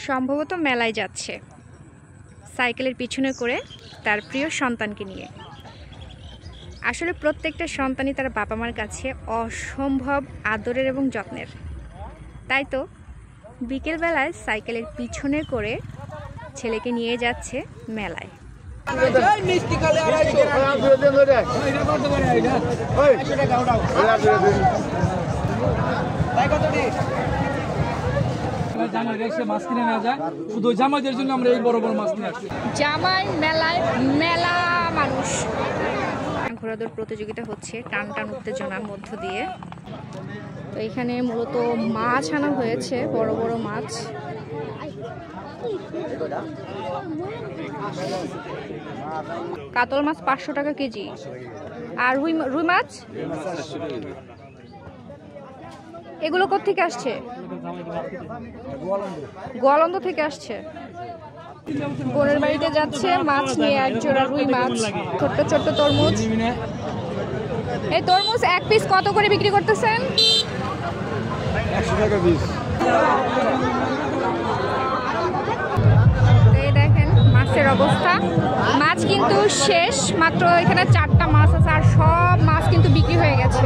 সম্ভবত মেলায় যাচ্ছে সাইকেলের পিছনে করে তার প্রিয় সন্তানকে নিয়ে। আসলে প্রত্যেকটা সন্তানই তার বাবা মার কাছে অসম্ভব আদরের এবং যত্নের। তাই তো বিকেলবেলায় সাইকেলের পিছনে করে ছেলেকে নিয়ে যাচ্ছে মেলায়। জামাই মেলায় মেলা মানুষ। ঘোড়াদৌড় প্রতিযোগিতা হচ্ছে টান টান উত্তেজনার মধ্য দিয়ে। তো এখানে মূলত মাছ আনা হয়েছে, বড় বড় মাছ। কাতল মাছ 500 টাকা কেজি। আর রুই মাছ এগুলো কোত্থেকে আসছে? গোয়ালন্দ থেকে আসছে। বোনের বাড়িতে যাচ্ছে মাছ নিয়ে, এক জোড়া রুই মাছ, ছোট্ট ছোট্ট তরমুজ। এই তরমুজ এক পিস কত করে বিক্রি করতেছেন? 100 টাকা পিস। এই দেখেন মাছের অবস্থা। মাছ কিন্তু শেষ, মাত্র এখানে 4টা মাছ আছে, আর সব মাছ কিন্তু বিক্রি হয়ে গেছে।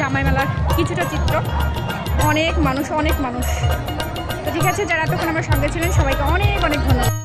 জামাই মেলার কিছুটা চিত্র। অনেক মানুষ। তো ঠিক আছে, যারা এতক্ষণ আমার সঙ্গে ছিলেন সবাইকে অনেক অনেক ধন্যবাদ।